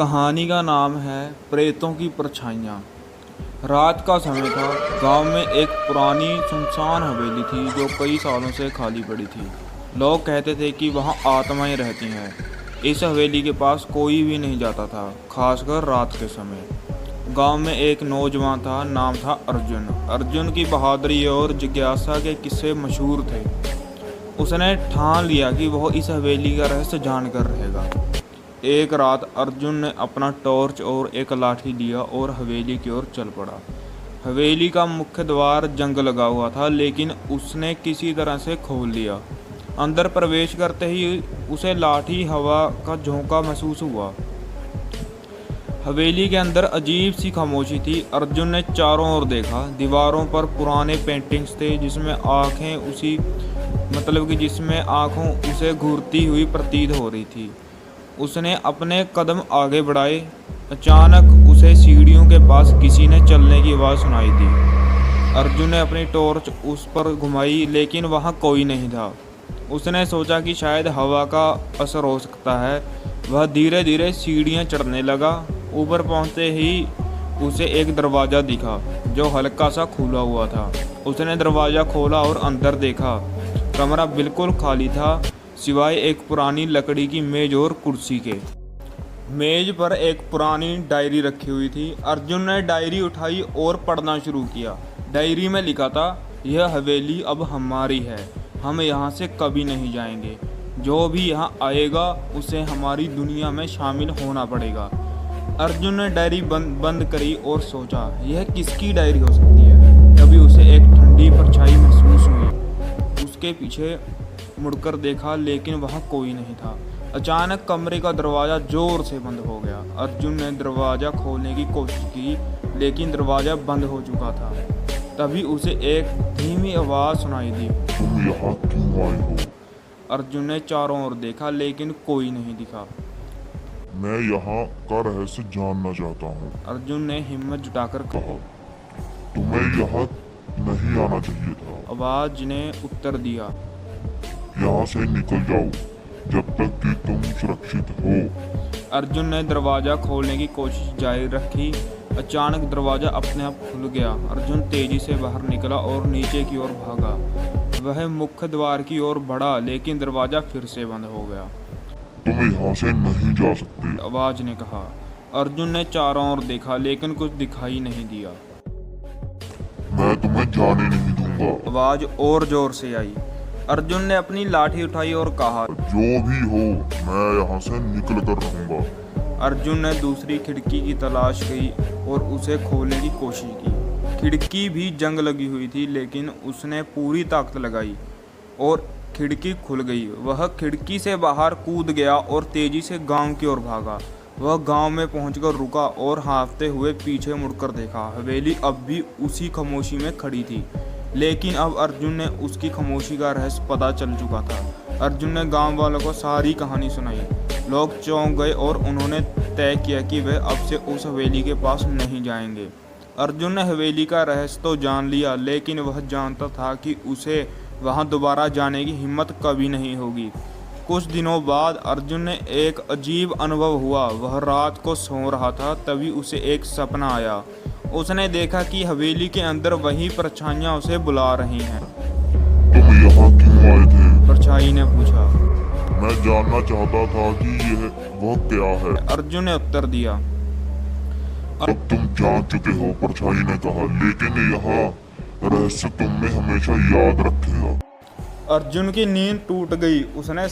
कहानी का नाम है प्रेतों की परछाइयाँ। रात का समय था। गांव में एक पुरानी सुनसान हवेली थी जो कई सालों से खाली पड़ी थी। लोग कहते थे कि वहाँ आत्माएं रहती हैं। इस हवेली के पास कोई भी नहीं जाता था, खासकर रात के समय। गांव में एक नौजवान था, नाम था अर्जुन। अर्जुन की बहादुरी और जिज्ञासा के किस्से मशहूर थे। उसने ठान लिया कि वह इस हवेली का रहस्य जानकर रहेगा। एक रात अर्जुन ने अपना टॉर्च और एक लाठी लिया और हवेली की ओर चल पड़ा। हवेली का मुख्य द्वार जंग लगा हुआ था, लेकिन उसने किसी तरह से खोल लिया। अंदर प्रवेश करते ही उसे लाठी हवा का झोंका महसूस हुआ। हवेली के अंदर अजीब सी खामोशी थी। अर्जुन ने चारों ओर देखा। दीवारों पर पुराने पेंटिंग्स थे जिसमें आंखों उसे घूरती हुई प्रतीत हो रही थी। उसने अपने कदम आगे बढ़ाए। अचानक उसे सीढ़ियों के पास किसी ने चलने की आवाज़ सुनाई दी। अर्जुन ने अपनी टॉर्च उस पर घुमाई, लेकिन वहाँ कोई नहीं था। उसने सोचा कि शायद हवा का असर हो सकता है। वह धीरे धीरे सीढ़ियाँ चढ़ने लगा। ऊपर पहुँचते ही उसे एक दरवाज़ा दिखा जो हल्का सा खुला हुआ था। उसने दरवाज़ा खोला और अंदर देखा। कमरा बिल्कुल खाली था, सिवाय एक पुरानी लकड़ी की मेज और कुर्सी के। मेज पर एक पुरानी डायरी रखी हुई थी। अर्जुन ने डायरी उठाई और पढ़ना शुरू किया। डायरी में लिखा था, यह हवेली अब हमारी है, हम यहाँ से कभी नहीं जाएंगे। जो भी यहाँ आएगा उसे हमारी दुनिया में शामिल होना पड़ेगा। अर्जुन ने डायरी बंद करी और सोचा, यह किसकी डायरी हो सकती है। तभी उसे एक ठंडी परछाई महसूस हुई। उसके पीछे मुड़कर देखा, लेकिन वहाँ कोई नहीं था। अचानक कमरे का दरवाज़ा जोर से बंद हो गया। अर्जुन ने दरवाज़ा खोलने की कोशिश की, लेकिन दरवाज़ा बंद हो चुका था। तभी उसे एक धीमी आवाज़ सुनाई दी, तुम यहाँ क्यों आए हो? अर्जुन ने चारों ओर देखा, लेकिन कोई नहीं दिखा। मैं यहाँ का रहस्य जानना चाहता हूँ। अर्जुन ने हिम्मत जुटाकर कहा। तुम्हें यहाँ नहीं आना चाहिए था। आवाज़ ने उत्तर दिया, यहाँ से निकल जाओ जब तक कि तुम सुरक्षित हो। अर्जुन ने दरवाज़ा खोलने की कोशिश जारी रखी। अचानक दरवाज़ा अपने आप खुल गया। अर्जुन तेजी से बाहर निकला और नीचे की ओर भागा। वह मुख्य द्वार की ओर बढ़ा, लेकिन दरवाज़ा फिर से बंद हो गया। तुम यहाँ से नहीं जा सकते, आवाज़ ने कहा। अर्जुन ने चारों ओर देखा, लेकिन कुछ दिखाई नहीं दिया। मैं तुम्हें जाने नहीं दूंगा। आवाज़ और जोर से आई। अर्जुन ने अपनी लाठी उठाई और कहा, जो भी हो, मैं यहाँ से निकल कर रहूंगा। अर्जुन ने दूसरी खिड़की की तलाश की और उसे खोलने की कोशिश की। खिड़की भी जंग लगी हुई थी, लेकिन उसने पूरी ताकत लगाई और खिड़की खुल गई। वह खिड़की से बाहर कूद गया और तेजी से गांव की ओर भागा। वह गांव में पहुंचकर रुका और हाँफते हुए पीछे मुड़कर देखा। हवेली अब भी उसी खामोशी में खड़ी थी, लेकिन अब अर्जुन ने उसकी खामोशी का रहस्य पता चल चुका था। अर्जुन ने गांव वालों को सारी कहानी सुनाई। लोग चौंक गए और उन्होंने तय किया कि वे अब से उस हवेली के पास नहीं जाएंगे। अर्जुन ने हवेली का रहस्य तो जान लिया, लेकिन वह जानता था कि उसे वहां दोबारा जाने की हिम्मत कभी नहीं होगी। कुछ दिनों बाद अर्जुन ने एक अजीब अनुभव हुआ। वह रात को सो रहा था, तभी उसे एक सपना आया। उसने देखा कि हवेली के अंदर वही परछाइयाँ उसे बुला रही हैं। तुम यहाँ क्यों आए थे? परछाई ने पूछा। मैं जानना चाहता था कि यह वह क्या है। अर्जुन ने उत्तर दिया। अब तुम जान चुके हो, परछाई ने कहा, लेकिन यह रहस्य तुम्हें हमेशा याद रखेगा। अर्जुन की नींद टूट गई। उसने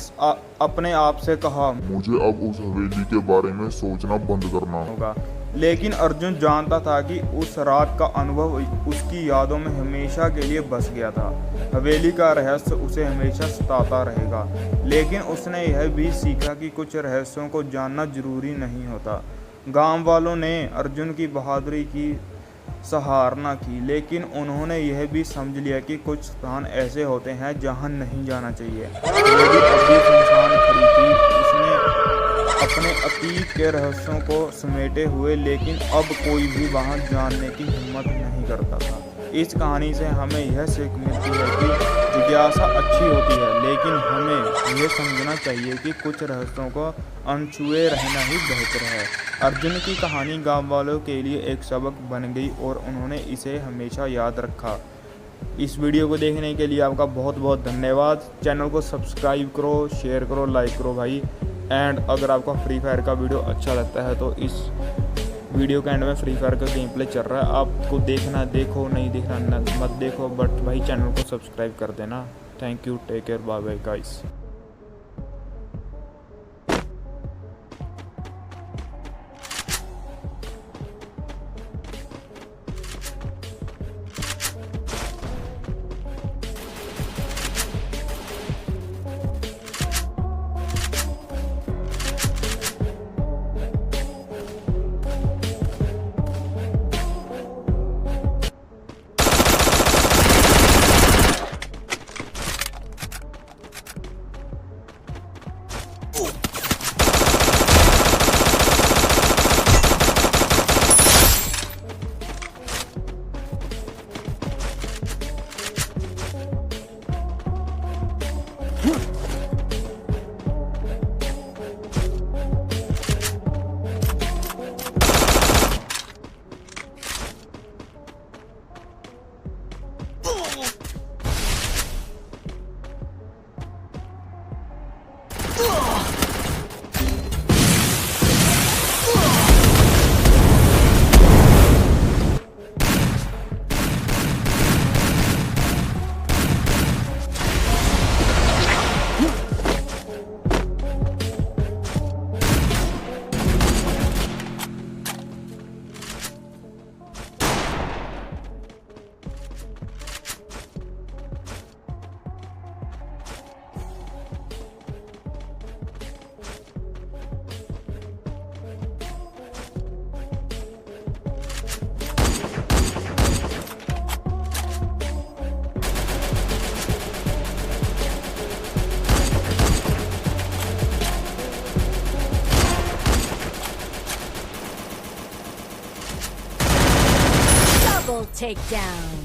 अपने आप से कहा, मुझे अब उस हवेली के बारे में सोचना बंद करना होगा। लेकिन अर्जुन जानता था कि उस रात का अनुभव उसकी यादों में हमेशा के लिए बस गया था। हवेली का रहस्य उसे हमेशा सताता रहेगा। लेकिन उसने यह भी सीखा कि कुछ रहस्यों को जानना जरूरी नहीं होता। गांव वालों ने अर्जुन की बहादुरी की सराहना की, लेकिन उन्होंने यह भी समझ लिया कि कुछ स्थान ऐसे होते हैं जहां नहीं जाना चाहिए। हवेली अभी सुनसान खड़ी थी। उसने अपने अतीत के रहस्यों को समेटे हुए, लेकिन अब कोई भी वहां जानने की हिम्मत नहीं करता था। इस कहानी से हमें यह सीख मिलती है कि जिज्ञासा अच्छी होती है, लेकिन हमें यह समझना चाहिए कि कुछ रहस्यों को अनछुए रहना ही बेहतर है। अर्जुन की कहानी गांव वालों के लिए एक सबक बन गई और उन्होंने इसे हमेशा याद रखा। इस वीडियो को देखने के लिए आपका बहुत बहुत धन्यवाद। चैनल को सब्सक्राइब करो, शेयर करो, लाइक करो भाई। एंड अगर आपको फ्री फायर का वीडियो अच्छा लगता है तो इस वीडियो के एंड में फ्री फायर का गेम प्ले चल रहा है, आपको देखना देखो, नहीं देखना मत देखो, बट भाई चैनल को सब्सक्राइब कर देना। Thank you, take care, bye bye guys. Double takedown.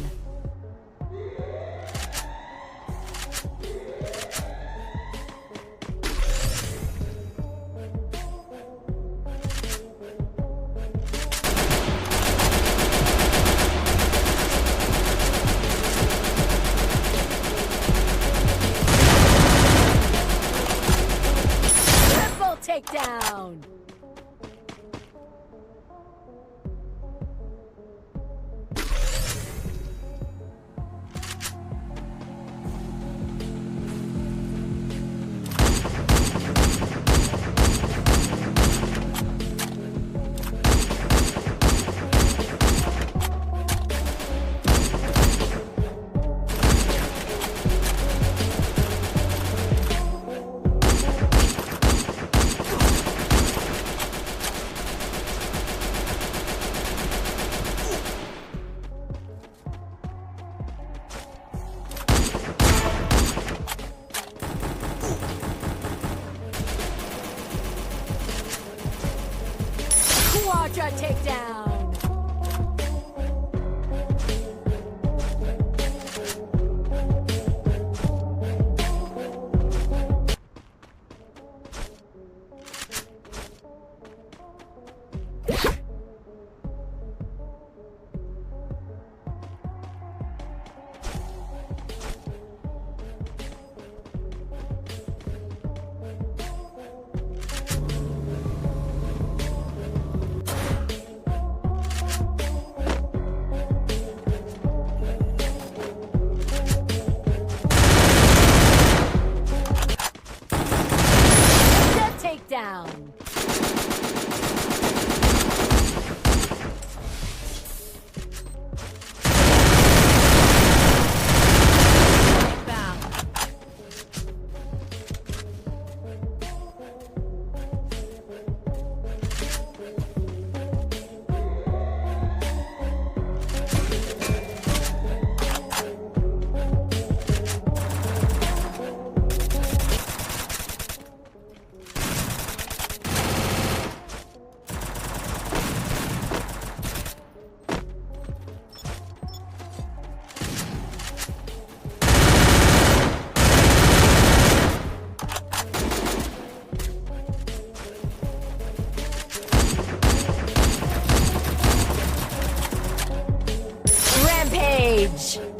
Triple takedown. Quadra takedown. Rampage.